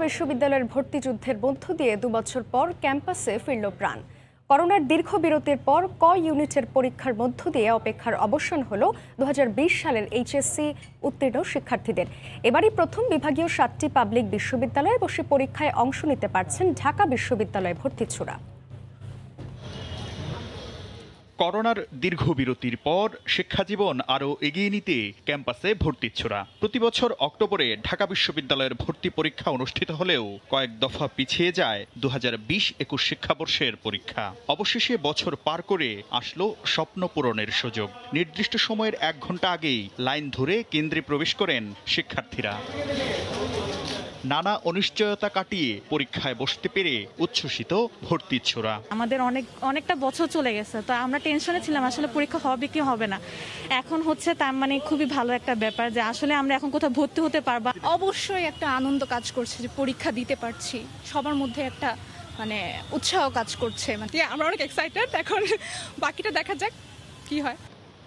বিশ্ববিদ্যালয়ের ভর্তি যুদ্ধের মধ্য দিয়ে 2 বছর পর ক্যাম্পাসে ফিরল প্রাণ। করোনার দীর্ঘ বিরতির পর ক ইউনিটের পরীক্ষার মধ্য দিয়ে অপেক্ষার অবসান হলো 2020 সালের এইচএসসি উত্তীর্ণ শিক্ষার্থীদের। এবারই প্রথম বিভাগীয় 7টি পাবলিক বিশ্ববিদ্যালয়ে বসে পরীক্ষায় অংশ নিতে পারছেন ঢাকা বিশ্ববিদ্যালয়ে ভর্তিচ্ছুরা। করোনার দীর্ঘ বিরতির পর শিক্ষাজীবন আরও এগিয়ে নিতে ক্যাম্পাসে ভর্তিচ্ছুরা। প্রতি বছর অক্টোবরে ঢাকা বিশ্ববিদ্যালয়ের ভর্তি পরীক্ষা অনুষ্ঠিত হলেও কয়েক দফা পিছিয়ে যায় 2020-21 শিক্ষাবর্ষের পরীক্ষা। অবশেষে বছর পার করে আসলো স্বপ্ন পূরণের সুযোগ। নির্দিষ্ট সময়ের 1 ঘন্টা আগেই লাইন ধরে কেন্দ্রে প্রবেশ করেন শিক্ষার্থীরা। নানা অনিশ্চয়তা কাটিয়ে পরীক্ষায় বসতে পেরে উচ্ছ্বসিত ভর্তিচ্ছুরা। আমাদের অনেকটা বছর চলে গেছে, তো আমরা টেনশনে ছিলাম আসলে পরীক্ষা হবে কি হবে না। এখন হচ্ছে তার মানে খুবই ভালো একটা ব্যাপার যে আসলে আমরা এখন কোথাও ভর্তি হতে পারবো। অবশ্যই একটা আনন্দ কাজ করছে যে পরীক্ষা দিতে পারছি, সবার মধ্যে একটা মানে উৎসাহ কাজ করছে। মানে আমরা অনেক এক্সাইটেড, এখন বাকিটা দেখা যাক কি হয়।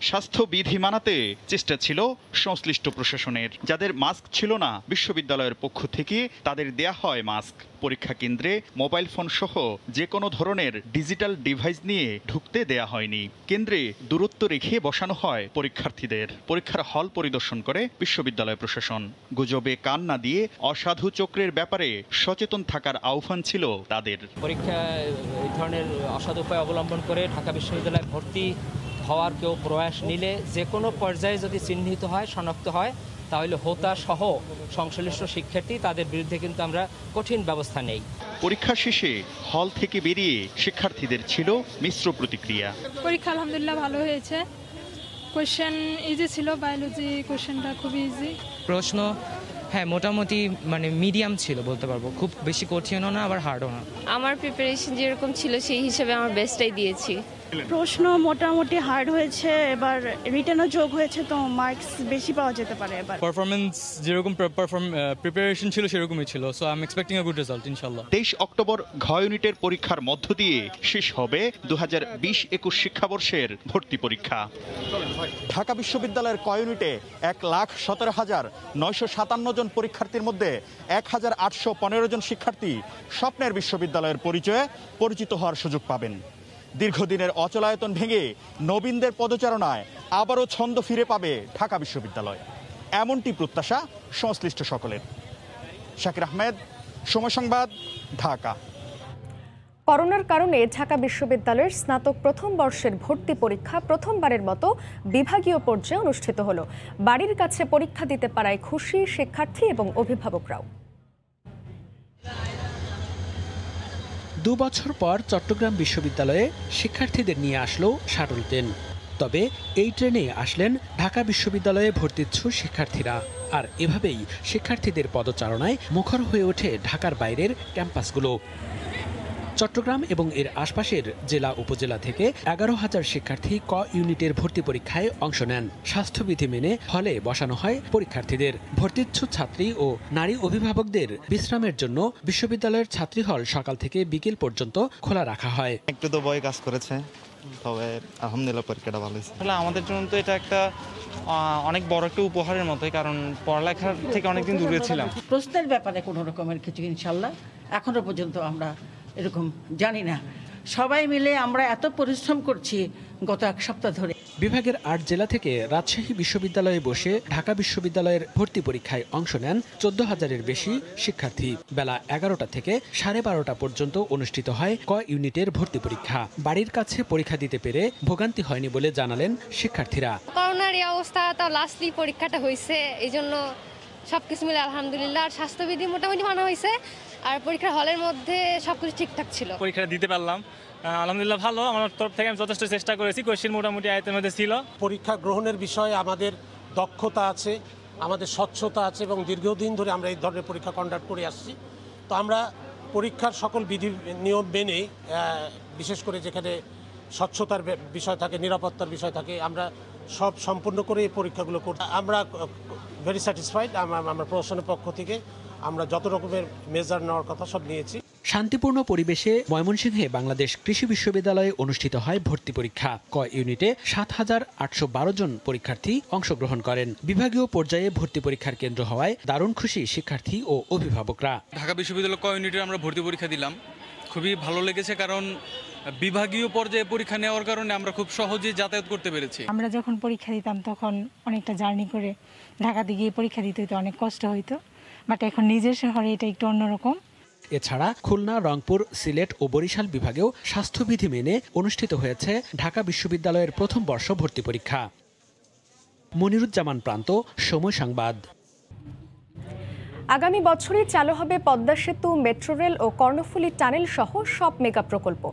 স্বাস্থ্যবিধি মানাতে চেষ্টা ছিল সংশ্লিষ্ট প্রশাসনের। যাদের মাস্ক ছিল না, বিশ্ববিদ্যালয়ের পক্ষ থেকে তাদের দেয়া হয় মাস্ক। পরীক্ষা কেন্দ্রে মোবাইল ফোন সহ যে কোনো ধরনের ডিজিটাল ডিভাইস নিয়ে ঢুকতে দেয়া হয়নি। কেন্দ্রে দূরত্ব রেখে বসানো হয় পরীক্ষার্থীদের। পরীক্ষার হল পরিদর্শন করে বিশ্ববিদ্যালয় প্রশাসন। গুজবে কান না দিয়ে অসাধু চক্রের ব্যাপারে সচেতন থাকার আহ্বান ছিল তাদের। পরীক্ষা এই ধরনের অসাধু উপায় অবলম্বন করে ঢাকা বিশ্ববিদ্যালয়ে ভর্তি হওয়ার কেউ প্রয়াস নিলে যে কোনো পর্যায়ে যদি চিহ্নিত হয়, শনাক্ত হয়, তাহলে হোতা সহ সংশ্লিষ্ট শিক্ষার্থী তাদের বিরুদ্ধে কিন্তু আমরা কঠিন ব্যবস্থা নেই। পরীক্ষা শেষে হল থেকে বেরিয়ে শিক্ষার্থীদের ছিল মিশ্র প্রতিক্রিয়া। পরীক্ষা আলহামদুলিল্লাহ ভালো হয়েছে। কোশ্চেন ইজি ছিল, বায়োলজি কোশ্চেনটা খুবই ইজি। প্রশ্ন হ্যাঁ মোটামুটি মানে মিডিয়াম ছিল বলতে পারবো, খুব বেশি কঠিনও না আবার হার্ডও না। আমার প্রিপারেশন যেরকম ছিল সেই হিসেবে আমার বেস্টটাই দিয়েছি। প্রশ্ন মোটামুটি হার্ড হয়েছে, এবার রিটেনও যোগ হয়েছে, তো মার্কস বেশি পাওয়া যেতে পারে। এবার পারফরমেন্স যেরকম প্রিপারেশন ছিল সেরকমই ছিল, so I am expecting a good result ইনশাআল্লাহ। 23 অক্টোবর ঘ ইউনিটের পরীক্ষার মধ্য দিয়ে শেষ হবে 2020-21 শিক্ষাবর্ষের ভর্তি পরীক্ষা। ঢাকা বিশ্ববিদ্যালয়ের ক ইউনিটে 1,17,957 জন পরীক্ষার্থীর মধ্যে 1,815 জন শিক্ষার্থী স্বপ্নের বিশ্ববিদ্যালয়ের পরিচয়ে পরিচিত হওয়ার সুযোগ পাবেন। দীর্ঘদিনের অচলায়তন ভেঙে নবীনদের পদচারণায় আবারও ছন্দ ফিরে পাবে ঢাকা বিশ্ববিদ্যালয়, এমনটি প্রত্যাশা সংশ্লিষ্ট সকলের। শাকির আহমেদ, সময় সংবাদ, ঢাকা। করোনার কারণে ঢাকা বিশ্ববিদ্যালয়ের স্নাতক প্রথম বর্ষের ভর্তি পরীক্ষা প্রথমবারের মতো বিভাগীয় পর্যায়ে অনুষ্ঠিত হলো। বাড়ির কাছে পরীক্ষা দিতে পারায় খুশি শিক্ষার্থী এবং অভিভাবকরাও। 2 বছর পর চট্টগ্রাম বিশ্ববিদ্যালয়ে শিক্ষার্থীদের নিয়ে আসলো শাটল ট্রেন। তবে এই ট্রেনে আসলেন ঢাকা বিশ্ববিদ্যালয়ে ভর্তিচ্ছু শিক্ষার্থীরা। আর এভাবেই শিক্ষার্থীদের পদচারণায় মুখর হয়ে ওঠে ঢাকার বাইরের ক্যাম্পাসগুলো। চট্টগ্রাম এবং এর আশপাশের জেলা উপজেলা থেকে 11,000 শিক্ষার্থী ক ইউনিটের ভর্তি পরীক্ষায় অংশ নেন। স্বাস্থ্যবিধি মেনে হলে বসানো হয় পরীক্ষার্থীদের। ভর্তিচ্ছু ছাত্রী ও নারী অভিভাবকদের বিশ্রামের জন্য বিশ্ববিদ্যালয়ের ছাত্রী হল সকাল থেকে বিকেল পর্যন্ত খোলা রাখা হয়। একটু তো ভয় কাজ করেছে, তবে আলহামদুলিল্লাহ পরীক্ষাটা ভালো হয়েছে। আমাদের জন্য তো এটা একটা অনেক বড় একটা উপহারের মতোই, কারণ পড়ালেখার থেকে অনেকদিন দূরে ছিলাম। প্রশ্নের ব্যাপারে কোনো রকমের কিছু ইনশাল্লাহ এখনো পর্যন্ত আমরা এরকম জানি না। সবাই মিলে আমরা এত পরিশ্রম করছি গত 1 সপ্তাহ ধরে। বিভাগের 8 জেলা থেকে রাজশাহী বিশ্ববিদ্যালয়ে বসে ঢাকা বিশ্ববিদ্যালয়ের ভর্তি পরীক্ষায় অংশ নেন 14,000-এর বেশি শিক্ষার্থী। বেলা 11টা থেকে 12:30 পর্যন্ত অনুষ্ঠিত হয় ক ইউনিটের ভর্তি পরীক্ষা। বাড়ির কাছে পরীক্ষা দিতে পেরে ভোগান্তি হয়নি বলে জানালেন শিক্ষার্থীরা। করোনার এই অবস্থা, তাও লাস্টলি পরীক্ষাটা হয়েছে, এই জন্য সবকিছু মিলে আলহামদুলিল্লাহ। আর স্বাস্থ্যবিধি মোটামুটি মানা হয়েছে, আর পরীক্ষার হলের মধ্যে সবকিছু ঠিকঠাক ছিল। পরীক্ষা দিতে পারলাম আলহামদুলিল্লাহ, ভালো। আমার তরফ থেকে আমি যথেষ্ট চেষ্টা করেছি। কোয়েশ্চেন মোটামুটি আয়তের মধ্যে ছিল। পরীক্ষা গ্রহণের বিষয়ে আমাদের দক্ষতা আছে, আমাদের স্বচ্ছতা আছে এবং দীর্ঘদিন ধরে আমরা এই ধরনের পরীক্ষা কন্ডাক্ট করে আসছি। তো আমরা পরীক্ষার সকল বিধি নিয়ম মেনে, বিশেষ করে যেখানে স্বচ্ছতার বিষয় থাকে, নিরাপত্তার বিষয় থাকে, আমরা সব সম্পূর্ণ করে এই পরীক্ষাগুলো করছি। আমরা ভেরি স্যাটিসফাইড। আমরা প্রশাসনের পক্ষ থেকে আমরা যত রকমের মেজার নেওয়ার কথা সব নিয়েছি। শান্তিপূর্ণ পরিবেশে ময়মনসিংহে বাংলাদেশ কৃষি বিশ্ববিদ্যালয়ে অনুষ্ঠিত হয় ভর্তি পরীক্ষা। ক ইউনিটে ৭,৮১২ জন পরীক্ষার্থী অংশগ্রহণ করেন। বিভাগীয় পর্যায়ে ভর্তি পরীক্ষার কেন্দ্র হওয়ায় দারুণ খুশি শিক্ষার্থী ও অভিভাবকরা। ঢাকা বিশ্ববিদ্যালয় ক ইউনিটে আমরা ভর্তি পরীক্ষা দিলাম, খুবই ভালো লেগেছে, কারণ বিভাগীয় পর্যায়ে পরীক্ষা নেওয়ার কারণে আমরা খুব সহজেই যাতায়াত করতে পেরেছি। আমরা যখন পরীক্ষা দিতাম তখন অনেকটা জার্নি করে ঢাকাতে গিয়ে পরীক্ষা দিতে হতো, অনেক কষ্ট হইতো, বাট এখন নিজের শহরে এটা একটু অন্যরকম। এছাড়া খুলনা, রংপুর, সিলেট ও বরিশাল বিভাগেও স্বাস্থ্যবিধি মেনে অনুষ্ঠিত হয়েছে ঢাকা বিশ্ববিদ্যালয়ের প্রথম বর্ষ ভর্তি পরীক্ষা। মনিরুজ্জামান প্রান্ত, সময় সংবাদ। আগামী বছরই চালু হবে পদ্মা সেতু, মেট্রো রেল ও কর্ণফুলী টানেল সহ সব মেগা প্রকল্প।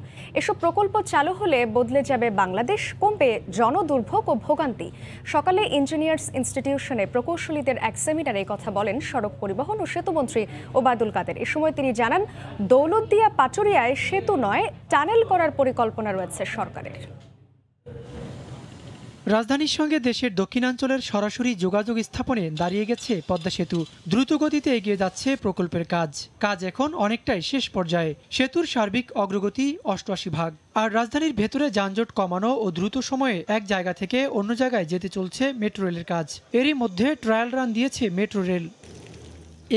এসব প্রকল্প চালু হলে বদলে যাবে বাংলাদেশ, কমবে জনদুর্ভোগ ও ভোগান্তি। সকালে ইঞ্জিনিয়ার্স ইনস্টিটিউশনে প্রকৌশলীদের এক সেমিনারে কথা বলেন সড়ক পরিবহন ও সেতুমন্ত্রী ওবায়দুল কাদের। এ সময় তিনি জানান, দৌলতদিয়া পাটুরিয়ায় সেতু নয়, টানেল করার পরিকল্পনা রয়েছে সরকারের। রাজধানীর সঙ্গে দেশের দক্ষিণাঞ্চলের সরাসরি যোগাযোগ স্থাপনে দাঁড়িয়ে গেছে পদ্মা সেতু। দ্রুতগতিতে এগিয়ে যাচ্ছে প্রকল্পের কাজ এখন অনেকটাই শেষ পর্যায়ে। সেতুর সার্বিক অগ্রগতি ৮৮%। আর রাজধানীর ভেতরে যানজট কমানো ও দ্রুত সময়ে এক জায়গা থেকে অন্য জায়গায় যেতে চলছে মেট্রো রেলের কাজ। এরই মধ্যে ট্রায়াল রান দিয়েছে মেট্রো রেল।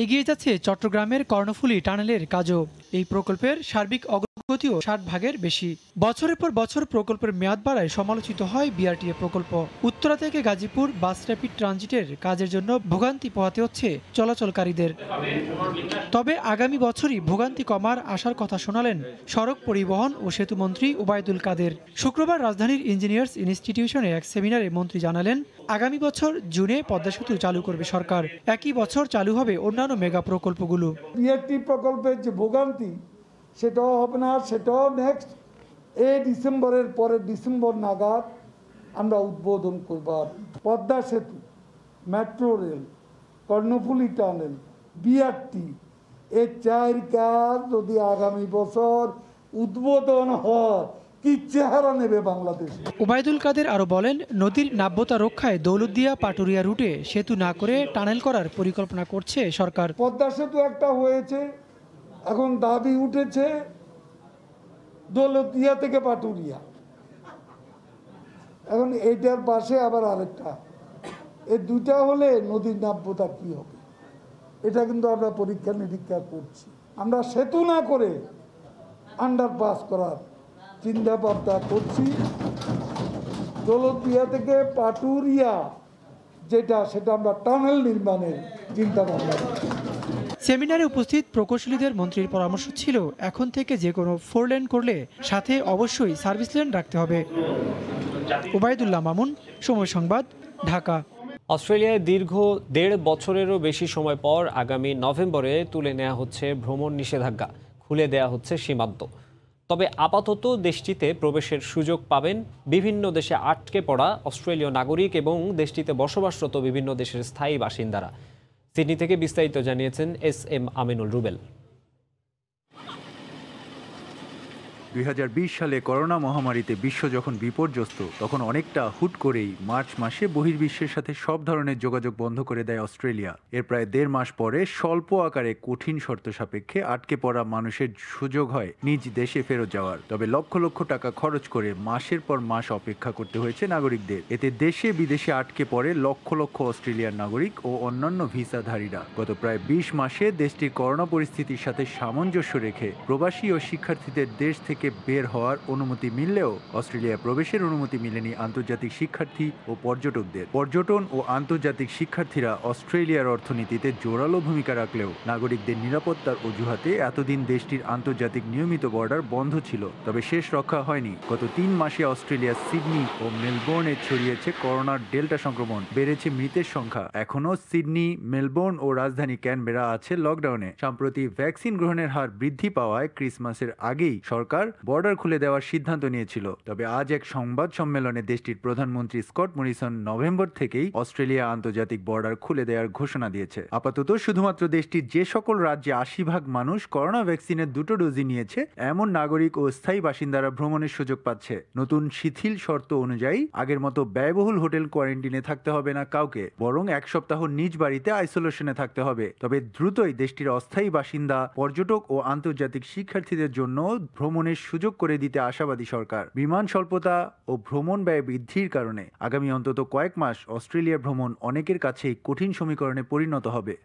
এগিয়ে যাচ্ছে চট্টগ্রামের কর্ণফুলী টানেলের কাজও। এই প্রকল্পের সার্বিক অগ্রগতিও ৬০% বেশি। বছরের পর বছর প্রকল্পের মেয়াদ বাড়ায় সমালোচিত হয় বিআরটিএ প্রকল্প। উত্তরা থেকে গাজীপুর বাস র্যাপিড ট্রানজিটের কাজের জন্য ভোগান্তি পোহাতে হচ্ছে চলাচলকারীদের। তবে আগামী বছরই ভোগান্তি কমার আশার কথা শোনালেন সড়ক পরিবহন ও সেতুমন্ত্রী ওবায়দুল কাদের। শুক্রবার রাজধানীর ইঞ্জিনিয়ার্স ইনস্টিটিউশনে এক সেমিনারে মন্ত্রী জানালেন, আগামী বছর জুনে পদ্মা সেতু চালু করবে সরকার। একই বছর চালু হবে অন্যান্য মেগা প্রকল্পগুলো। বিআরটি প্রকল্পের যে ভোগান্তি সেটাও হবে না, সেটাও নেক্সট এই ডিসেম্বরের পরে ডিসেম্বর নাগাদ আমরা উদ্বোধন করব। পদ্মা সেতু, metro rail, Karnaphuli tunnel, BRT, এই 4 কাজ যদি আগামী বছর উদ্বোধন হয়, কি চেহারা নেবে বাংলাদেশ। ওবায়দুল কাদের আরো বলেন, নদীর নাব্যতা রক্ষায় দৌলতদিয়া পাটুরিয়া রুটে সেতু না করে টানেল করার পরিকল্পনা করছে সরকার। পদ্মা সেতু একটা হয়েছে, এখন দাবি উঠেছে দৌলতদিয়া থেকে পাটুরিয়া, এখন এইটার পাশে আবার আরেকটা। এই দুইটা হলে নদীর নাব্যতা কি হবে, এটা কিন্তু আমরা পরীক্ষা নিরীক্ষা করছি। আমরা সেতু না করে আন্ডারপাস করার চিন্তা ভাবনা করছি। দৌলতদিয়া থেকে পাটুরিয়া যেটা, সেটা আমরা টানেল নির্মাণের চিন্তা ভাবনা করছি। সেমিনারে উপস্থিত প্রকৌশলীদের মন্ত্রীর পরামর্শ ছিল, এখন থেকে যে কোনো 4 লেন করলে সাথে অবশ্যই সার্ভিস লেন রাখতে হবে। ওবায়দুল্লাহ মামুন, সময় সংবাদ, ঢাকা। অস্ট্রেলিয়ায় দীর্ঘ 1.5 বছরেরও বেশি সময় পর আগামী নভেম্বরে তুলে নেওয়া হচ্ছে ভ্রমণ নিষেধাজ্ঞা, খুলে দেয়া হচ্ছে সীমান্ত। তবে আপাতত দেশটিতে প্রবেশের সুযোগ পাবেন বিভিন্ন দেশে আটকে পড়া অস্ট্রেলীয় নাগরিক এবং দেশটিতে বসবাসরত বিভিন্ন দেশের স্থায়ী বাসিন্দারা। সিডনি থেকে বিস্তারিত জানিয়েছেন SM আমিনুল রুবেল। 2020 সালে করোনা মহামারীতে বিশ্ব যখন বিপর্যস্ত, তখন অনেকটা হুট করেই মার্চ মাসে বহির্বিশ্বের সাথে সব ধরনের যোগাযোগ বন্ধ করে দেয় অস্ট্রেলিয়া। এর প্রায় 1.5 মাস পরে স্বল্প আকারে কঠিন শর্ত সাপেক্ষে আটকে পড়া মানুষের সুযোগ হয় নিজ দেশে ফেরত যাওয়ার। তবে লক্ষ লক্ষ টাকা খরচ করে মাসের পর মাস অপেক্ষা করতে হয়েছে নাগরিকদের। এতে দেশে বিদেশে আটকে পড়ে লক্ষ লক্ষ অস্ট্রেলিয়ার নাগরিক ও অন্যান্য ভিসাধারীরা। গত প্রায় 20 মাসে দেশটির করোনা পরিস্থিতির সাথে সামঞ্জস্য রেখে প্রবাসী ও শিক্ষার্থীদের দেশ থেকে বের হওয়ার অনুমতি মিললেও অস্ট্রেলিয়া প্রবেশের অনুমতি মিলেনি আন্তর্জাতিক শিক্ষার্থী ও পর্যটকদের। পর্যটন ও আন্তর্জাতিক শিক্ষার্থীরা অস্ট্রেলিয়ার অর্থনীতিতে জোরালো ভূমিকা রাখলেও নাগরিকদের নিরাপত্তার অজুহাতে এতদিন দেশটির আন্তর্জাতিক নিয়মিত বর্ডার বন্ধ ছিল। তবে শেষ রক্ষা হয়নি। গত 3 মাসে অস্ট্রেলিয়ার সিডনি ও মেলবোর্নে ছড়িয়েছে করোনার ডেল্টা সংক্রমণ, বেড়েছে মৃতের সংখ্যা। এখনও সিডনি, মেলবোর্ন ও রাজধানী ক্যানবেরা আছে লকডাউনে। সম্প্রতি ভ্যাকসিন গ্রহণের হার বৃদ্ধি পাওয়ায় ক্রিসমাসের আগেই সরকার বর্ডার খুলে দেওয়ার সিদ্ধান্ত নিয়েছিল। তবে আজ এক সংবাদ সম্মেলনে দেশটির প্রধানমন্ত্রী স্কট মরিসন নভেম্বর থেকেই অস্ট্রেলিয়া আন্তর্জাতিক বর্ডার খুলে দেওয়ার ঘোষণা দিয়েছে। আপাতত শুধুমাত্র দেশটির যে সকল রাজ্যে ৮০% মানুষ করোনা ভ্যাকসিনের 2টো ডোজই নিয়েছে এমন নাগরিক ও স্থায়ী বাসিন্দারা ভ্রমণের সুযোগ পাচ্ছে। নতুন শিথিল শর্ত অনুযায়ী আগের মতো ব্যয়বহুল হোটেল কোয়ারেন্টিনে থাকতে হবে না কাউকে, বরং 1 সপ্তাহ নিজ বাড়িতে আইসোলেশনে থাকতে হবে। তবে দ্রুতই দেশটির অস্থায়ী বাসিন্দা, পর্যটক ও আন্তর্জাতিক শিক্ষার্থীদের জন্য ভ্রমণের সুযোগ করে দিতে আশাবাদী সরকার। বিমান স্বল্পতা ও ভ্রমণ ব্যয় বৃদ্ধির কারণে আগামী অন্তত কয়েক মাস অস্ট্রেলিয়া ভ্রমণ অনেকের কাছেই কঠিন সমীকরণে পরিণত হবে।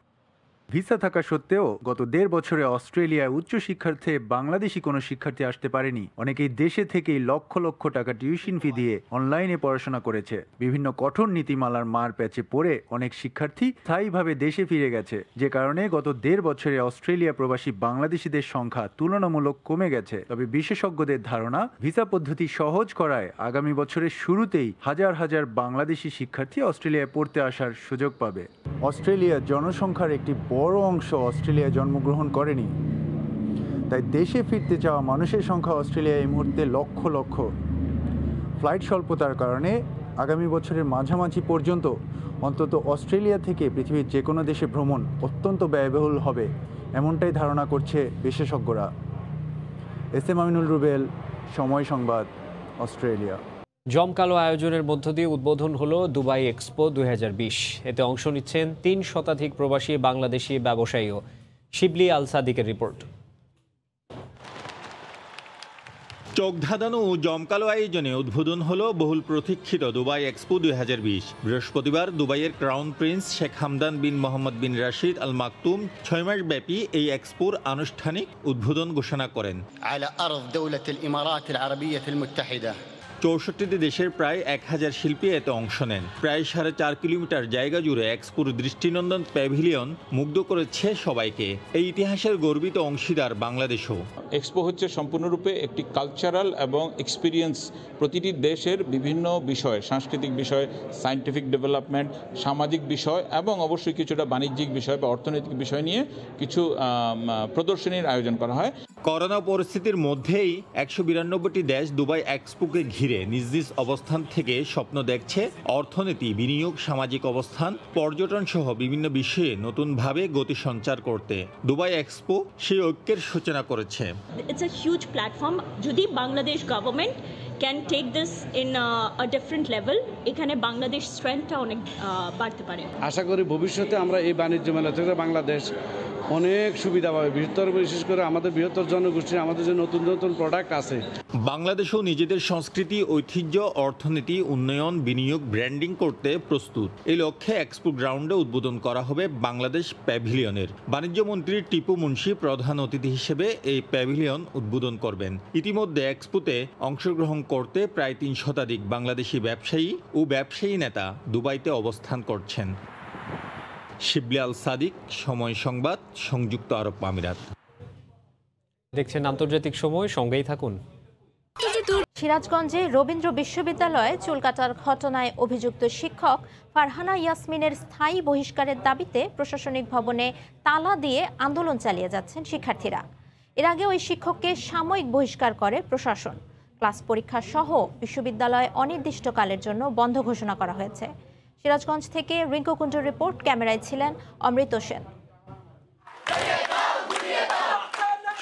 ভিসা থাকা সত্ত্বেও গত 1.5 বছরে অস্ট্রেলিয়ায় উচ্চ শিক্ষার্থে বাংলাদেশি কোনো শিক্ষার্থী আসতে পারেনি। অনেকেই দেশে থেকেই লক্ষ লক্ষ টাকা টিউশন ফি দিয়ে অনলাইনে পড়াশোনা করেছে। বিভিন্ন কঠোর নীতিমালার মার প্যাচে পড়ে অনেক শিক্ষার্থী স্থায়ীভাবে দেশে ফিরে গেছে, যে কারণে গত 1.5 বছরে অস্ট্রেলিয়া প্রবাসী বাংলাদেশিদের সংখ্যা তুলনামূলক কমে গেছে। তবে বিশেষজ্ঞদের ধারণা, ভিসা পদ্ধতি সহজ করায় আগামী বছরের শুরুতেই হাজার হাজার বাংলাদেশি শিক্ষার্থী অস্ট্রেলিয়ায় পড়তে আসার সুযোগ পাবে। অস্ট্রেলিয়ার জনসংখ্যার একটি বড় অংশ অস্ট্রেলিয়ায় জন্মগ্রহণ করেনি, তাই দেশে ফিরতে চাওয়া মানুষের সংখ্যা অস্ট্রেলিয়ায় এই মুহূর্তে লক্ষ লক্ষ। ফ্লাইট স্বল্পতার কারণে আগামী বছরের মাঝামাঝি পর্যন্ত অন্তত অস্ট্রেলিয়া থেকে পৃথিবীর যে কোনো দেশে ভ্রমণ অত্যন্ত ব্যয়বহুল হবে, এমনটাই ধারণা করছে বিশেষজ্ঞরা। এস.এম. আমিনুল রুবেল, সময় সংবাদ, অস্ট্রেলিয়া। জমকালো আয়োজনের মধ্য দিয়ে উদ্বোধন হলো দুবাই এক্সপো 2020। এতে অংশ নিচ্ছেন 3 শতাধিক প্রবাসী বাংলাদেশি ব্যবসায়ীও। শিবলি আল সাদিকের রিপোর্ট। চোখ ধাঁধানো ও জমকালো আয়োজনে উদ্বোধন হলো বহুল প্রতীক্ষিত দুবাই এক্সপো 2020। বৃহস্পতিবার দুবাইয়ের ক্রাউন প্রিন্স শেখ হামদান বিন মোহাম্মদ বিন রাশিদ আল মাকতুম 6 মাস ব্যাপী এই এক্সপোর আনুষ্ঠানিক উদ্বোধন ঘোষণা করেন। 64টি দেশের প্রায় 1000 শিল্পী এতে অংশ নেন। প্রায় 4.5 কিলোমিটার জায়গা জুড়ে এক্সপোর দৃষ্টিনন্দন প্যাভিলিয়ন মুগ্ধ করেছে সবাইকে। এই ইতিহাসের গর্বিত অংশীদার বাংলাদেশও। এক্সপো হচ্ছে সম্পূর্ণরূপে একটি কালচারাল এবং এক্সপিরিয়েন্স, প্রতিটি দেশের বিভিন্ন বিষয়, সাংস্কৃতিক বিষয়, সায়েন্টিফিক ডেভেলপমেন্ট, সামাজিক বিষয় এবং অবশ্যই কিছুটা বাণিজ্যিক বিষয় বা অর্থনৈতিক বিষয় নিয়ে কিছু প্রদর্শনীর আয়োজন করা হয়। করোনা পরিস্থিতির মধ্যেই 192টি দেশ দুবাই এক্সপোকে ঘিরে নিজ নিজ অবস্থান থেকে স্বপ্ন দেখছে অর্থনীতি, বিনিয়োগ, সামাজিক অবস্থান, পর্যটন সহ বিভিন্ন বিষয়ে নতুনভাবে গতি সঞ্চার করতে দুবাই এক্সপো সেই ঐক্যের সূচনা করেছে। It's a huge platform. যদি Bangladesh government can take this in a different level, এখানে বাংলাদেশ স্ট্রেংথটা অনেক বাড়তে পারে। আশা করি ভবিষ্যতে আমরা এই বাণিজ্য মেলা থেকে বাংলাদেশ অনেক সুবিধা পাবে, বিশেষ করে আমাদের বৃহত্তর জনগোষ্ঠীর আমাদের যে নতুন নতুন প্রোডাক্ট আছে। বাংলাদেশও নিজেদের সংস্কৃতি, ঐতিহ্য, অর্থনীতি, উন্নয়ন, বিনিয়োগ, ব্র্যান্ডিং করতে প্রস্তুত। এই লক্ষ্যে এক্সপো গ্রাউন্ডে উদ্বোধন করা হবে বাংলাদেশ প্যাভিলিয়নের। বাণিজ্য মন্ত্রী টিপু মুন্সি প্রধান অতিথি হিসেবে এই প্যাভিলিয়ন উদ্বোধন করবেন। ইতিমধ্যে এক্সপোতে অংশগ্রহণ করতে প্রায় 3 শতাধিক বাংলাদেশি ব্যবসায়ী ও ব্যবসায়ী নেতা দুবাইতে অবস্থান করছেন। শিবলি আল সাদিক, সময় সংবাদ, সংযুক্ত আরব আমিরাত। দেখছেন আন্তর্জাতিক সময়, সঙ্গেই থাকুন। সিরাজগঞ্জে রবীন্দ্র বিশ্ববিদ্যালয়ে চুল কাটার ঘটনায় অভিযুক্ত শিক্ষক ফারহানা ইয়াসমিনের স্থায়ী বহিষ্কারের দাবিতে প্রশাসনিক ভবনে তালা দিয়ে আন্দোলন চালিয়ে যাচ্ছেন শিক্ষার্থীরা। এর আগে ওই শিক্ষককে সাময়িক বহিষ্কার করে প্রশাসন। ক্লাস পরীক্ষা সহ বিশ্ববিদ্যালয় অনির্দিষ্টকালের জন্য বন্ধ ঘোষণা করা হয়েছে। সিরাজগঞ্জ থেকে রিঙ্কু কুণ্ডুর রিপোর্ট, ক্যামেরায় ছিলেন অমৃত সেন।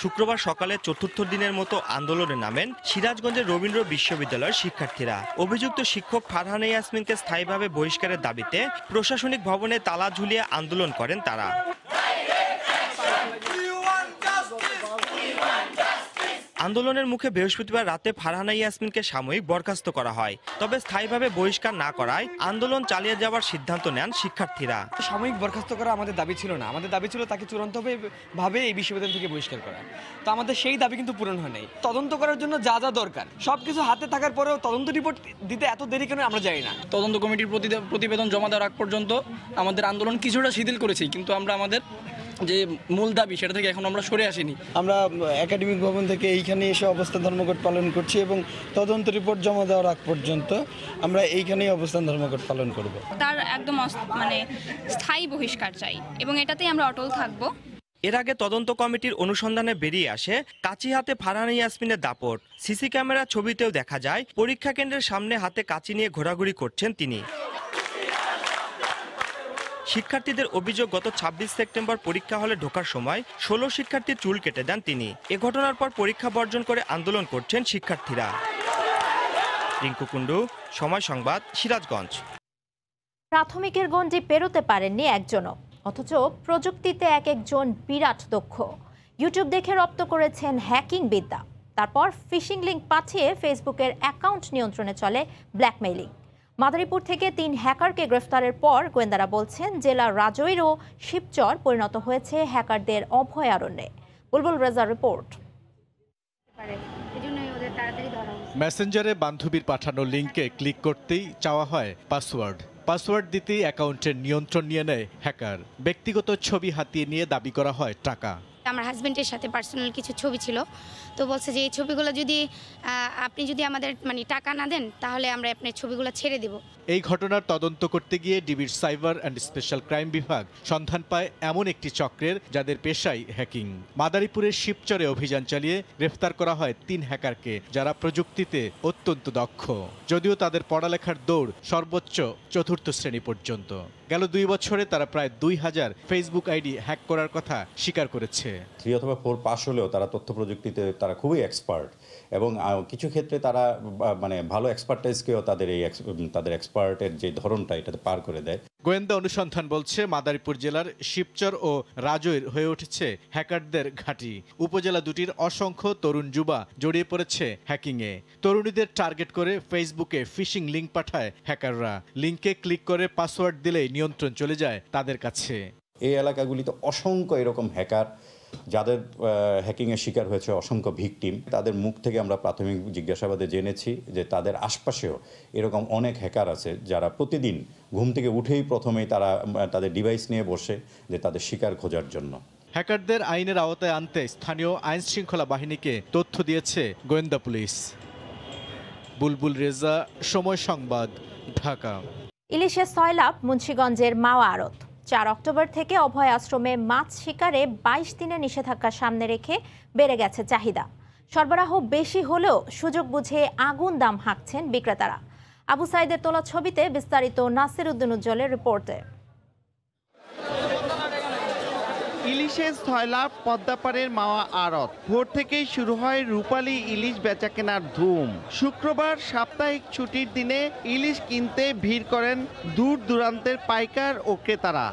শুক্রবার সকালে চতুর্থ দিনের মতো আন্দোলনে নামেন সিরাজগঞ্জের রবীন্দ্র বিশ্ববিদ্যালয়ের শিক্ষার্থীরা। অভিযুক্ত শিক্ষক ফারহানা ইয়াসমিনকে স্থায়ীভাবে বহিষ্কারের দাবিতে প্রশাসনিক ভবনে তালা ঝুলিয়ে আন্দোলন করেন তারা। আন্দোলনের মুখে বৃহস্পতিবার রাতে ফারহানা ইয়াসমিনকে সাময়িক বরখাস্ত করা হয়। তবে স্থায়ীভাবে বহিষ্কার না করায় আন্দোলন চালিয়ে যাওয়ার সিদ্ধান্ত নেন শিক্ষার্থীরা। সাময়িক বরখাস্ত করা আমাদের দাবি ছিল না, আমাদের দাবি ছিল তাকে চূড়ান্তভাবে এই বিশ্ববিদ্যালয় থেকে বহিষ্কার করা। তো আমাদের সেই দাবি কিন্তু পূরণ হয় নাই। তদন্ত করার জন্য যা যা দরকার সবকিছু হাতে থাকার পরেও তদন্ত রিপোর্ট দিতে এত দেরি কেন আমরা জানি না। তদন্ত কমিটির প্রতিবেদন জমা দেওয়ার আগ পর্যন্ত আমাদের আন্দোলন কিছুটা শিথিল করেছি, কিন্তু আমরা আমাদের যে মূল দাবি সেটা থেকে এখন আমরা সরে আসিনি। আমরা একাডেমিক ভবন থেকে এইখানে এসে অবস্থান ধর্মঘট পালন করছি এবং তদন্ত রিপোর্ট জমা দেওয়ার আগ পর্যন্ত আমরা এইখানেই অবস্থান ধর্মঘট পালন করব। তার একদম স্থায়ী বহিষ্কার চাই এবং এটাতেই আমরা অটল থাকব। এর আগে তদন্ত কমিটির অনুসন্ধানে বেরিয়ে আসে কাঁচি হাতে ফারহানা ইয়াসমিনের দাপট। সিসি ক্যামেরার ছবিতেও দেখা যায় পরীক্ষা কেন্দ্রের সামনে হাতে কাঁচি নিয়ে ঘোরাঘুরি করছেন তিনি। শিক্ষার্থীদের অভিযোগ, গত ২৬ সেপ্টেম্বর পরীক্ষা হলে ঢোকার সময় ১৬ শিক্ষার্থীর চুল কেটে দেন তিনি। এ ঘটনার পর পরীক্ষা বর্জন করে আন্দোলন করছেন শিক্ষার্থীরা। রিঙ্কু কুণ্ডু, সময় সংবাদ, সিরাজগঞ্জ। প্রাথমিকের গণ্ডি পেরোতে পারেননি একজনও, অথচ প্রযুক্তিতে এক একজন বিরাট দক্ষ। ইউটিউব দেখে রপ্ত করেছেন হ্যাকিং বিদ্যা, তারপর ফিশিং লিংক পাঠিয়ে ফেসবুকের অ্যাকাউন্ট নিয়ন্ত্রণে চলে ব্ল্যাকমেইলিং। মাদারীপুর থেকে ৩ হ্যাকারকে গ্রেফতারের পর গোয়েন্দারা বলছেন জেলার রাজৈর ও শিবচর পরিণত হয়েছে হ্যাকারদের অভয়ারণ্যে। বুলবুল রেজার রিপোর্ট। মেসেঞ্জারে বান্ধবীর পাঠানো লিঙ্কে ক্লিক করতেই চাওয়া হয় পাসওয়ার্ড দিতেই অ্যাকাউন্টের নিয়ন্ত্রণ নিয়ে নেয় হ্যাকার। ব্যক্তিগত ছবি হাতিয়ে নিয়ে দাবি করা হয় টাকা। আমার হাজবেন্ডের সাথে পার্সোনাল কিছু ছবি ছিল, তো বলছে যে এই ছবিগুলো যদি আপনি আমাদের টাকা না দেন তাহলে আমরা আপনার ছবিগুলো ছেড়ে দেব। এই ঘটনার তদন্ত করতে গিয়ে ডিবির সাইবার অ্যান্ড স্পেশাল ক্রাইম বিভাগ সন্ধান পায় এমন একটি চক্রের যাদের পেশাই হ্যাকিং। মাদারীপুরের শিবচরে অভিযান চালিয়ে গ্রেফতার করা হয় ৩ হ্যাকারকে, যারা প্রযুক্তিতে অত্যন্ত দক্ষ। যদিও তাদের পড়ালেখার দৌড় সর্বোচ্চ ৪র্থ শ্রেণী পর্যন্ত। গেল ২ বছরে তারা প্রায় ২,০০০ ফেসবুক আইডি হ্যাক করার কথা স্বীকার করেছে। 3 অথবা 4 পাস হলেও তারা তথ্য প্রযুক্তিতে তারা খুবই এক্সপার্ট, এবং কিছু ক্ষেত্রে তারা ভালো এক্সপার্টাইজকেও তাদের এক্সপার্টের যে ধরনটা এটাতে পার করে দেয়। গোয়েন্দা অনুসন্ধান বলছে মাদারীপুর জেলার শিবচর ও রাজৈর হয়ে উঠেছে হ্যাকারদের ঘাঁটি। উপজেলা দুটির অসংখ্য তরুণ যুবা জড়িয়ে পড়েছে হ্যাকিংয়ে। তরুণীদের টার্গেট করে ফেসবুকে ফিশিং লিংক পাঠায় হ্যাকাররা। লিংকে ক্লিক করে পাসওয়ার্ড দিলেই নিয়ন্ত্রণ চলে যায় তাদের কাছে। এই এলাকাগুলিতে অসংখ্য এরকম হ্যাকার যাদের হ্যাকিংয়ের শিকার হয়েছে, অসংখ্য ভিকটিম। তাদের মুখ থেকে আমরা প্রাথমিক জিজ্ঞাসাবাদে জেনেছি যে তাদের আশপাশেও এরকম অনেক হ্যাকার আছে যারা প্রতিদিন ঘুম থেকে উঠেই প্রথমেই তারা তাদের ডিভাইস নিয়ে বসে যে তাদের শিকার খোঁজার জন্য। হ্যাকারদের আইনের আওতায় আনতে স্থানীয় আইন শৃঙ্খলা বাহিনীকে তথ্য দিয়েছে গোয়েন্দা পুলিশ। বুলবুল রেজা, সময় সংবাদ, ঢাকা। ইলিশের সয়লাভ মুন্সিগঞ্জের মাওয়া আড়ত। ৪ অক্টোবর থেকে অভয় আশ্রমে মাছ শিকারে ২২ দিনের নিষেধাজ্ঞা সামনে রেখে বেড়ে গেছে চাহিদা। সরবরাহ বেশি হলেও সুযোগ বুঝে আগুন দাম হাঁকছেন বিক্রেতারা। আবু সাইদের তোলা ছবিতে বিস্তারিত নাসির উদ্দিন উজ্জ্বলের রিপোর্টে। ইলিশের সয়লাভ পদ্মাপাড়ের মাওয়া আড়ত। ভোর থেকেই শুরু হয় রূপালী ইলিশ বেচাকেনার ধুম। শুক্রবার সাপ্তাহিক ছুটির দিনে ইলিশ কিনতে ভিড় করেন দূর দূরান্তের পাইকার ও ক্রেতারা।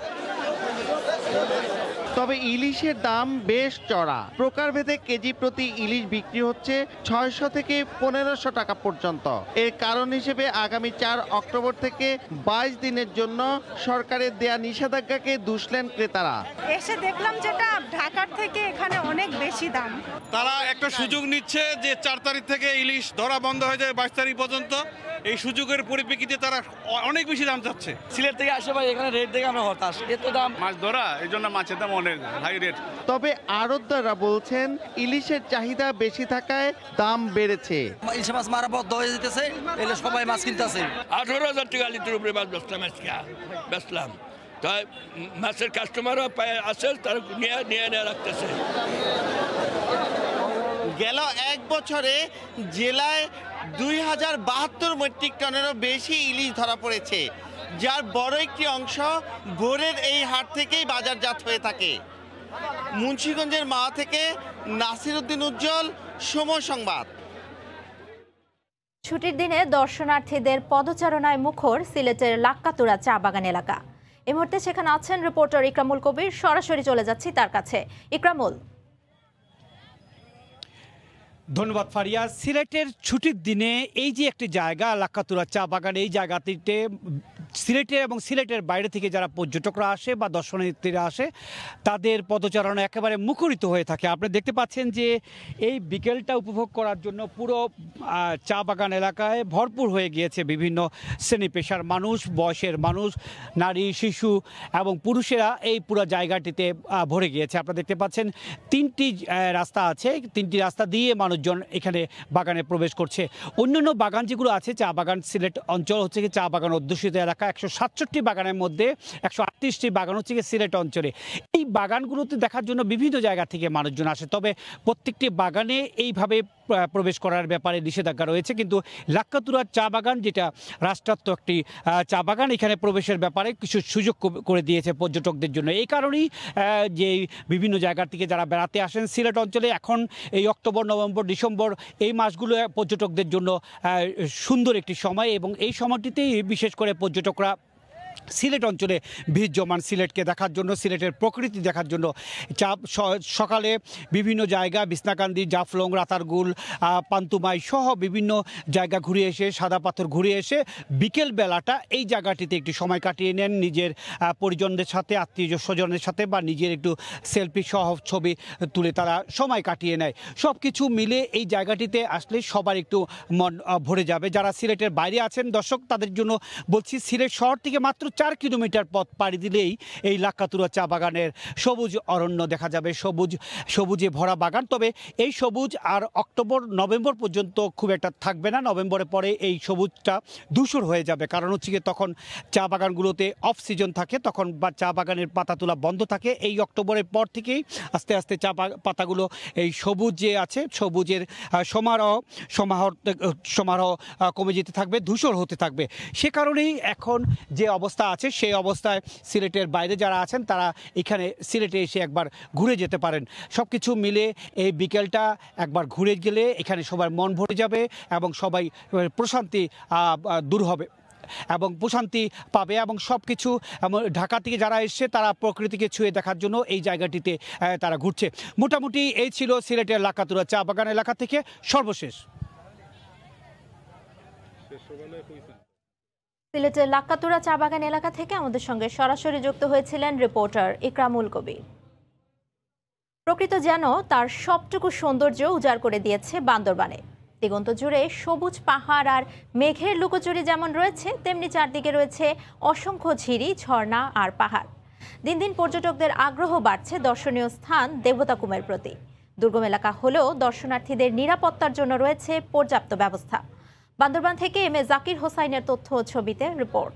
তবে ইলিশের দাম বেশ চড়া। প্রকারভেদে কেজি প্রতি ইলিশ বিক্রি হচ্ছে ৬০০ থেকে ১৫০০ টাকা পর্যন্ত। এর কারণ হিসেবে আগামী ৪ অক্টোবর থেকে ২২ দিনের জন্য সরকারের দেয়া নিষেধাজ্ঞাকে দুষলেন ক্রেতারা। এসে দেখলাম যেটা ঢাকার থেকে এখানে অনেক বেশি দাম। তারা একটা সুযোগ নিচ্ছে যে ৪ তারিখ থেকে ইলিশ ধরা বন্ধ হয়ে যায় ২২ তারিখ পর্যন্ত। এই সুযোগের পরিপ্রেক্ষিতে তারা অনেক বেশি দাম চাচ্ছে। সিলেট থেকে আসে ভাই, এখানে রেট দেখে আমরা হতাশ, এত দাম মাছ ধরা, এই জন্য মাছের দাম অনেক হাই রেট। তবে আড়তদাররা বলছেন ইলিশের চাহিদা বেশি থাকায় দাম বেড়েছে। ইলিশ মাছ মারা বন্ধ হয়ে যেতেছে, এলে সবাই মাছ কিনতেছে। ১৮,০০০ টাকা লিটার উপরে মাছ বেচলাম, তাই মাছের কাস্টমারও আছে, তারা নিয়ে রাখতেছে। গেল ১ বছরে জেলায় ২,০৭২ মেট্রিক টনেরও বেশি ইলিশ ধরা পড়েছে, যার বড় একটি অংশ ভোরের এই হাট থেকেই বাজারজাত হয়ে থাকে। মুন্সিগঞ্জের মাওয়া থেকে নাসির উদ্দিন উজ্জ্বল, সময় সংবাদ। ছুটির দিনে দর্শনার্থীদের পদচারণায় মুখর সিলেটের লাক্কাতুরা চা বাগান এলাকা। এই মুহূর্তে সেখানে আছেন রিপোর্টার ইকরামুল কবির। সরাসরি চলে যাচ্ছি তার কাছে। ইকরামুল। ধন্যবাদ ফারিয়া। সিলেটের ছুটির দিনে এই যে একটি জায়গা লাক্কাতুরা চা বাগান, এই জায়গাটিতে সিলেটের এবং সিলেটের বাইরে থেকে যারা পর্যটকরা আসে বা দর্শনার্থীরা আসে তাদের পদচারণা একেবারে মুখরিত হয়ে থাকে। আপনি দেখতে পাচ্ছেন যে এই বিকেলটা উপভোগ করার জন্য পুরো চা বাগান এলাকায় ভরপুর হয়ে গিয়েছে বিভিন্ন শ্রেণী পেশার মানুষ, বয়সের মানুষ, নারী, শিশু এবং পুরুষেরা এই পুরো জায়গাটিতে ভরে গিয়েছে। আপনারা দেখতে পাচ্ছেন ৩টি রাস্তা আছে, ৩টি রাস্তা দিয়ে মানুষজন এখানে বাগানে প্রবেশ করছে। অন্যান্য বাগান যেগুলো আছে, চা বাগান সিলেট অঞ্চল হচ্ছে কি চা বাগান অধ্যুষিত এলাকা, রাখা 167টি বাগানের মধ্যে 138টি বাগান হচ্ছে সিলেট অঞ্চলে। এই বাগানগুলোতে দেখার জন্য বিভিন্ন জায়গা থেকে মানুষজন আসে, তবে প্রত্যেকটি বাগানে এইভাবে প্রবেশ করার ব্যাপারে নিষেধাজ্ঞা রয়েছে। কিন্তু লাক্কাতুরার চা বাগান, যেটা রাষ্ট্রায়ত্ত একটি চা বাগান, এখানে প্রবেশের ব্যাপারে কিছু সুযোগ করে দিয়েছে পর্যটকদের জন্য। এই কারণেই যে বিভিন্ন জায়গা থেকে যারা বেড়াতে আসেন সিলেট অঞ্চলে, এখন এই অক্টোবর, নভেম্বর, ডিসেম্বর এই মাসগুলো পর্যটকদের জন্য সুন্দর একটি সময়, এবং এই সময়টিতেই বিশেষ করে পর্যটকরা সিলেট অঞ্চলে ভিড় জমান সিলেটকে দেখার জন্য, সিলেটের প্রকৃতি দেখার জন্য। সকালে বিভিন্ন জায়গা, বিছনাকান্দি, জাফলং, রাতারগুল, পান্তুমাই সহ বিভিন্ন জায়গা ঘুরে এসে, সাদা পাথর ঘুরে এসে বিকেল বেলাটা এই জায়গাটিতে একটি সময় কাটিয়ে নেন নিজের পরিজনদের সাথে, আত্মীয় স্বজনের সাথে, বা নিজের একটু সেলফি সহ ছবি তুলে তারা সময় কাটিয়ে নেয়। সব কিছু মিলে এই জায়গাটিতে আসলে সবার একটু মন ভরে যাবে। যারা সিলেটের বাইরে আছেন দর্শক, তাদের জন্য বলছি, সিলেট শহর থেকে মাত্র 4 কিলোমিটার পথ পাড়ি দিলেই এই লাক্কাতুরা চা বাগানের সবুজ অরণ্য দেখা যাবে, সবুজে ভরা বাগান। তবে এই সবুজ আর অক্টোবর, নভেম্বর পর্যন্ত খুব একটা থাকবে না। নভেম্বরের পরে এই সবুজটা ধূসর হয়ে যাবে, কারণ হচ্ছে গিয়ে তখন চা বাগানগুলোতে অফ সিজন থাকে, তখন বা চা বাগানের পাতা তোলা বন্ধ থাকে। এই অক্টোবরের পর থেকেই আস্তে আস্তে চা পাতাগুলো এই সবুজ যে আছে, সবুজের সমারোহ কমে যেতে থাকবে, ধূসর হতে থাকবে। সে কারণেই এখন যে অবস্থা আছে, সেই অবস্থায় সিলেটের বাইরে যারা আছেন তারা এখানে সিলেটে এসে একবার ঘুরে যেতে পারেন। সব কিছু মিলে এই বিকেলটা একবার ঘুরে গেলে এখানে সবার মন ভরে যাবে এবং সবাই প্রশান্তি দূর হবে এবং প্রশান্তি পাবে। এবং সব কিছু ঢাকা থেকে যারা এসছে তারা প্রকৃতিকে ছুঁয়ে দেখার জন্য এই জায়গাটিতে তারা ঘুরছে। মোটামুটি এই ছিল সিলেটের লাক্কাতুরা চা বাগান এলাকা থেকে সর্বশেষ। সিলেটের লাক্কাতুরা চা বাগান এলাকা থেকে আমাদের সঙ্গে সরাসরি যুক্ত হয়েছিলেন রিপোর্টার ইকরামুল কবির। প্রকৃতি যেন তার সবটুকু সৌন্দর্য উজাড় করে দিয়েছে বান্দরবানে। দিগন্ত জুড়ে সবুজ পাহাড় আর মেঘের লুকোচুরি যেমন রয়েছে, তেমনি চারদিকে রয়েছে অসংখ্য ঝিরি, ঝর্ণা আর পাহাড়। দিন দিন পর্যটকদের আগ্রহ বাড়ছে দর্শনীয় স্থান দেবতাকুমের প্রতি। দুর্গম এলাকা হলেও দর্শনার্থীদের নিরাপত্তার জন্য রয়েছে পর্যাপ্ত ব্যবস্থা। বান্দরবান থেকে এম এ জাকির হোসাইনের তথ্য ও ছবিতে রিপোর্ট।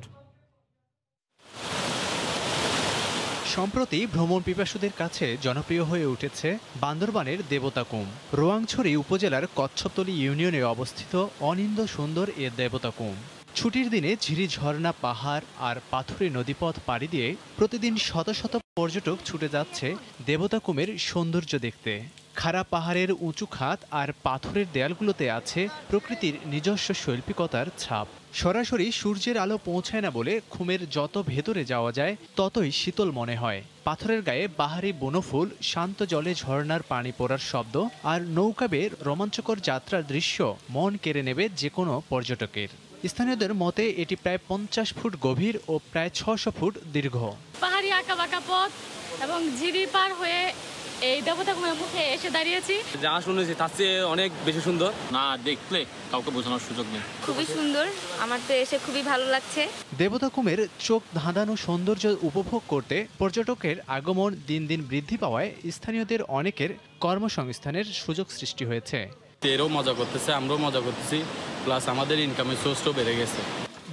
সম্প্রতি ভ্রমণ পিপাসুদের কাছে জনপ্রিয় হয়ে উঠেছে বান্দরবানের দেবতাকুম। রোয়াংছড়ি উপজেলার কচ্ছপতলী ইউনিয়নে অবস্থিত অনিন্দ্য সুন্দর এ দেবতাকুম। ছুটির দিনে ঝিরি, ঝর্ণা, পাহাড় আর পাথুরে নদীপথ পাড়ি দিয়ে প্রতিদিন শত শত পর্যটক ছুটে যাচ্ছে দেবতাকুমের সৌন্দর্য দেখতে। খাড়া পাহাড়ের উঁচু খাত আর পাথরের দেয়ালগুলোতে আছে প্রকৃতির নিজস্ব শৈল্পিকতার ছাপ। সরাসরি সূর্যের আলো পৌঁছায় না বলে খুমের যত ভেতরে যাওয়া যায় ততই শীতল মনে হয়। পাথরের গায়ে বাহারি বনফুল, শান্ত জলে ঝর্ণার পানি পড়ার শব্দ আর নৌকাবের রোমাঞ্চকর যাত্রার দৃশ্য মন কেড়ে নেবে যে কোনো পর্যটকের। স্থানীয়দের মতে এটি প্রায় 50 ফুট গভীর ও প্রায় 600 ফুট দীর্ঘ। পাহাড়ি আঁকা বাঁকা পথ এবং ঝিরি পার হয়ে এই দেবতাকুমের মুখে এসে দাঁড়িয়েছি। যা শুনেছি তার চেয়ে অনেক বেশি সুন্দর, না দেখলে কাউকে বোঝানোর সুযোগ নেই। খুবই সুন্দর, আমার তো এসে খুবই ভালো লাগছে। দেবতাকুমের চোখ ধাঁধানো সৌন্দর্য উপভোগ করতে পর্যটকের আগমন দিন দিন বৃদ্ধি পাওয়ায় স্থানীয়দের অনেকের কর্মসংস্থানের সুযোগ সৃষ্টি হয়েছে। এরাও মজা করতেছে, আমরাও মজা করতেছি, প্লাস আমাদের ইনকামের সোর্সটাও বেড়ে গেছে।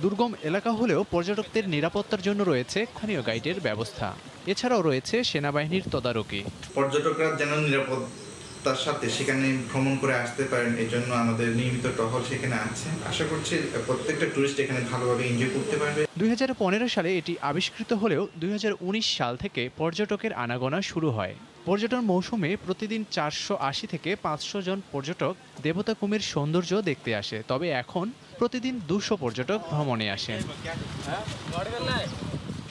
দুর্গম এলাকা হলেও পর্যটকদের নিরাপত্তার জন্য রয়েছে স্থানীয় গাইডের ব্যবস্থা। এছাড়াও রয়েছে সেনাবাহিনীর তদারকি। পর্যটকরা যেন নিরাপত্তার সাথে সেখানে ভ্রমণ করে আসতে পারেন, এই জন্য আমাদের নিয়মিত টহল সেখানে আছে। আশা করছি প্রত্যেকটা টুরিস্ট এখানে ভালোভাবে এনজয় করতে পারবে। 2015 সালে এটি আবিষ্কৃত হলেও 2019 সাল থেকে পর্যটকের আনাগোনা শুরু হয়। পর্যটন মৌসুমে প্রতিদিন 480 থেকে 500 জন পর্যটক দেবতাকুমের সৌন্দর্য দেখতে আসে। তবে এখন প্রতিদিন 200 পর্যটক ভ্রমণে আসেন।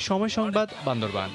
সময় সংবাদ, বান্দরবান।